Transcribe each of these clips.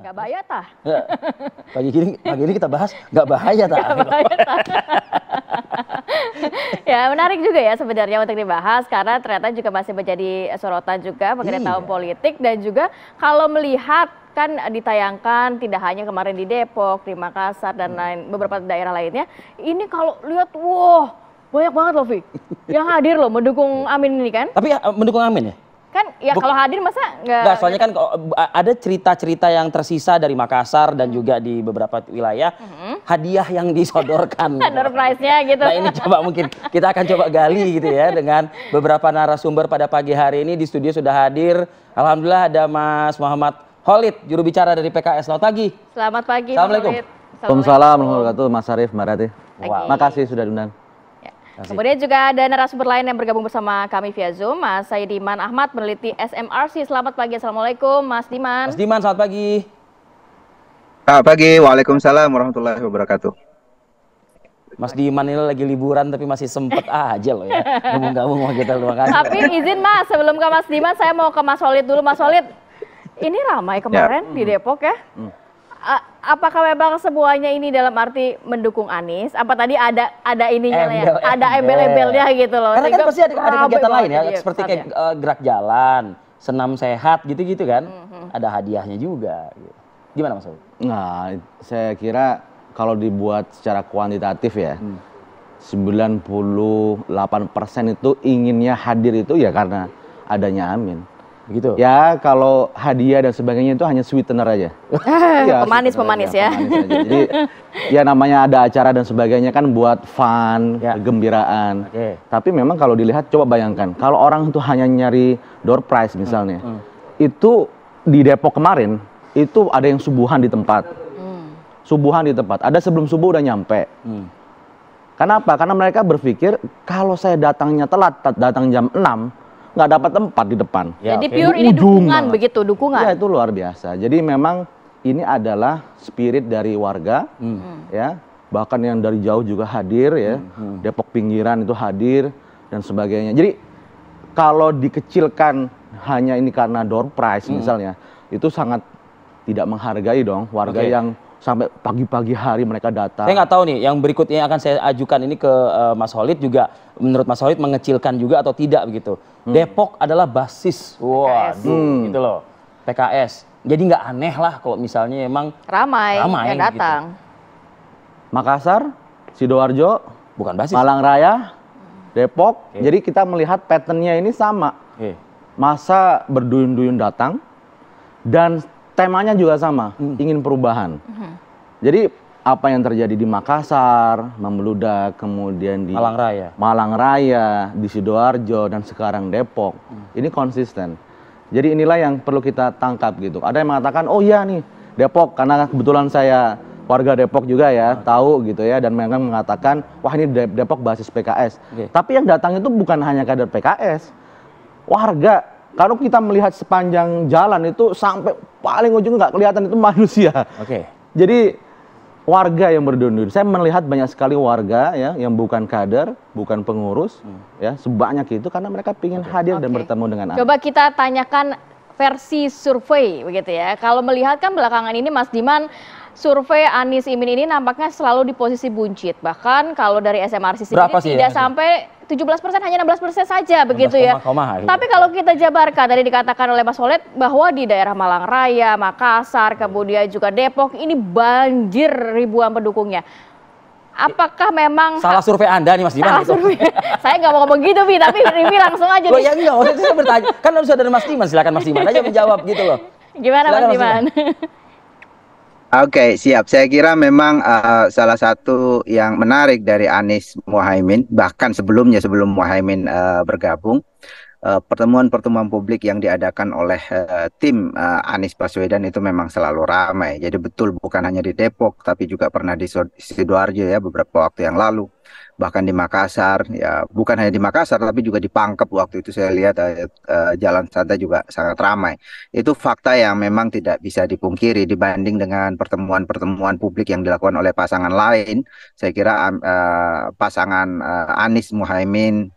Nggak bahaya tah? Nggak. Pagi ini kita bahas nggak bahaya tah? Nggak bahaya tah. Ya menarik juga ya sebenarnya untuk dibahas karena ternyata juga masih menjadi sorotan juga mengenai tahun politik dan juga kalau melihat kan ditayangkan tidak hanya kemarin di Depok, di Makassar dan lain beberapa daerah lainnya. Ini kalau lihat, wah banyak banget loh Vi, yang hadir loh mendukung Amin ini kan? Tapi mendukung Amin ya? Kan ya kalau hadir masa nggak, soalnya kan ada cerita-cerita yang tersisa dari Makassar dan juga di beberapa wilayah, hadiah yang disodorkan. Door prize-nya gitu. Nah ini coba mungkin kita akan coba gali gitu ya dengan beberapa narasumber pada pagi hari ini. Di studio sudah hadir, alhamdulillah ada Mas Muhammad Khalid, juru bicara dari PKS. Selamat pagi. Selamat pagi. Assalamualaikum. Waalaikumsalam warahmatullahi wabarakatuh, Mas Arief, Mbak Rati. Wow. Makasih sudah diundang. Kemudian juga ada narasumber lain yang bergabung bersama kami via Zoom, Mas Saidiman Ahmad, peneliti SMRC. Selamat pagi, Assalamualaikum Mas Diman. Mas Diman, selamat pagi. Selamat pagi, Waalaikumsalam warahmatullahi wabarakatuh. Mas Diman ini lagi liburan tapi masih sempet aja loh ya. Gabung-gabung sama kita, terima kasih. Tapi izin Mas, sebelum ke Mas Diman, saya mau ke Mas Solid dulu. Mas Solid, ini ramai kemarin di Depok ya. Apakah memang semuanya ini dalam arti mendukung Anies? Apa tadi ada ininya lah ya? Ada embel-embelnya gitu loh. Karena kan pasti ada kegiatan lain ya, seperti kayak gerak jalan, senam sehat gitu-gitu kan. Ada hadiahnya juga. Gimana Mas Solid? Nah, saya kira kalau dibuat secara kuantitatif ya, 98% itu inginnya hadir itu ya karena adanya Amin. Gitu. Ya kalau hadiah dan sebagainya itu hanya sweetener aja. Ya, pemanis ya. Jadi ya namanya ada acara dan sebagainya kan buat fun, kegembiraan. Tapi memang kalau dilihat coba bayangkan kalau orang itu hanya nyari door prize misalnya, itu di Depok kemarin itu ada yang subuhan di tempat. Subuhan di tempat. Ada sebelum subuh udah nyampe. Kenapa? Karena mereka berpikir kalau saya datangnya telat, datang jam 6 nggak dapat tempat di depan. Jadi pure ini dukungan begitu, dukungan. Ya itu luar biasa. Jadi memang ini adalah spirit dari warga, ya. Bahkan yang dari jauh juga hadir ya. Depok pinggiran itu hadir dan sebagainya. Jadi kalau dikecilkan hanya ini karena door prize misalnya, itu sangat tidak menghargai dong warga yang sampai pagi-pagi hari mereka datang. Saya nggak tahu nih, yang berikutnya akan saya ajukan ini ke Mas Khalid juga, menurut Mas Khalid mengecilkan juga atau tidak begitu. Depok adalah basis, gitu loh, PKS. Jadi nggak aneh lah kalau misalnya emang ramai yang datang. Gitu. Makassar, Sidoarjo, bukan basis. Malang Raya, Depok. Jadi kita melihat patternnya ini sama. Masa berduyun-duyun datang dan temanya juga sama, ingin perubahan. Jadi apa yang terjadi di Makassar, membludak, kemudian di Malang Raya, di Sidoarjo, dan sekarang Depok, ini konsisten. Jadi inilah yang perlu kita tangkap gitu. Ada yang mengatakan, oh iya nih Depok, karena kebetulan saya warga Depok juga ya, tahu gitu ya, dan mereka mengatakan, wah ini Depok basis PKS. Tapi yang datang itu bukan hanya kader PKS, warga. Kalau kita melihat sepanjang jalan itu sampai paling ujung nggak kelihatan itu manusia. Jadi warga yang berduyun-duyun. Saya melihat banyak sekali warga ya yang bukan kader, bukan pengurus, ya sebanyak itu karena mereka ingin hadir dan bertemu dengan Anies. Coba kita tanyakan versi survei begitu ya. Kalau melihat kan belakangan ini Mas Diman, survei Anies Imin ini nampaknya selalu di posisi buncit. Bahkan kalau dari SMRC sendiri tidak sampai 17%, hanya 16% saja begitu ya. Tapi kalau kita jabarkan, tadi dikatakan oleh Mas Khalid bahwa di daerah Malang Raya, Makassar, kemudian juga Depok, ini banjir ribuan pendukungnya. Apakah memang salah survei Anda nih Mas Diman? Salah survei. Saya nggak mau ngomong gitu, Vi, tapi Rivi langsung aja. Loh ya enggak, maksudnya saya bertanya. Kan harus ada Mas Diman, silakan Mas Diman aja menjawab gitu loh. Gimana Mas Diman? Oke, siap. Saya kira memang salah satu yang menarik dari Anies Muhaimin, bahkan sebelum Muhaimin bergabung, pertemuan-pertemuan publik yang diadakan oleh tim Anies Baswedan itu memang selalu ramai. Jadi betul bukan hanya di Depok, tapi juga pernah di Sidoarjo ya beberapa waktu yang lalu. Bahkan di Makassar, ya bukan hanya di Makassar, tapi juga di Pangkep waktu itu saya lihat jalan santai juga sangat ramai. Itu fakta yang memang tidak bisa dipungkiri dibanding dengan pertemuan-pertemuan publik yang dilakukan oleh pasangan lain. Saya kira pasangan Anies Muhaimin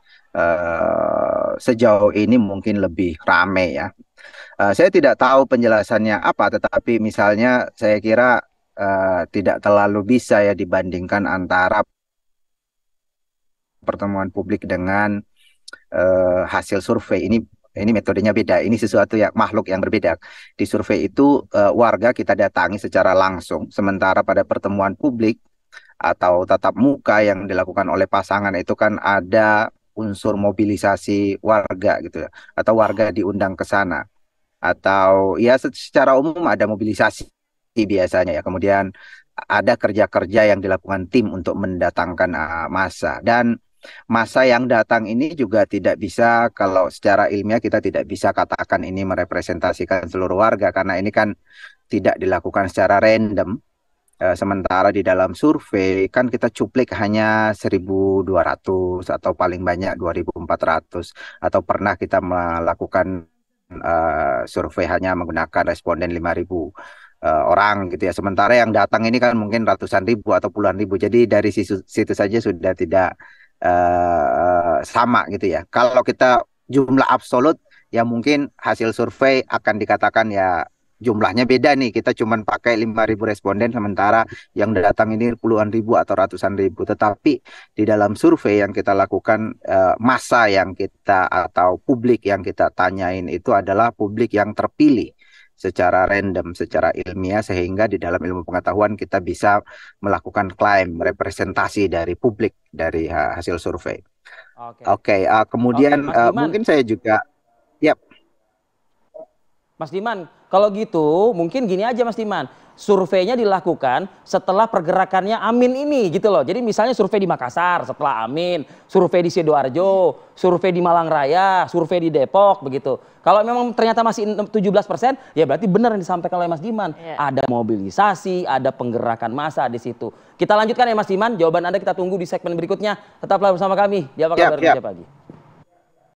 sejauh ini mungkin lebih rame ya. Saya tidak tahu penjelasannya apa, tetapi misalnya saya kira tidak terlalu bisa ya dibandingkan antara pertemuan publik dengan hasil survei. Ini metodenya beda. Ini sesuatu yang makhluk yang berbeda. Di survei itu warga kita datangi secara langsung, sementara pada pertemuan publik atau tatap muka yang dilakukan oleh pasangan itu kan ada unsur mobilisasi warga gitu ya, atau warga diundang ke sana, atau ya secara umum ada mobilisasi biasanya ya. Kemudian ada kerja-kerja yang dilakukan tim untuk mendatangkan massa, dan massa yang datang ini juga tidak bisa, kalau secara ilmiah kita tidak bisa katakan ini merepresentasikan seluruh warga, karena ini kan tidak dilakukan secara random. Sementara di dalam survei kan kita cuplik hanya 1.200 atau paling banyak 2.400, atau pernah kita melakukan survei hanya menggunakan responden 5.000 orang gitu ya. Sementara yang datang ini kan mungkin ratusan ribu atau puluhan ribu. Jadi dari situ saja sudah tidak sama gitu ya. Kalau kita jumlah absolut ya mungkin hasil survei akan dikatakan ya jumlahnya beda nih, kita cuma pakai 5.000 responden sementara yang datang ini puluhan ribu atau ratusan ribu. Tetapi di dalam survei yang kita lakukan, massa yang kita atau publik yang kita tanyain itu adalah publik yang terpilih secara random, secara ilmiah, sehingga di dalam ilmu pengetahuan kita bisa melakukan klaim representasi dari publik dari hasil survei. Oke, kemudian mungkin saya juga, ya. Mas Diman, kalau gitu mungkin gini aja Mas Diman, surveinya dilakukan setelah pergerakannya Amin ini gitu loh. Jadi misalnya survei di Makassar setelah Amin, survei di Sidoarjo, survei di Malang Raya, survei di Depok begitu. Kalau memang ternyata masih 17%, ya berarti benar yang disampaikan oleh Mas Diman. Ada mobilisasi, ada penggerakan massa di situ. Kita lanjutkan ya Mas Diman, jawaban Anda kita tunggu di segmen berikutnya. Tetaplah bersama kami di Apa Kabar Indonesia Pagi.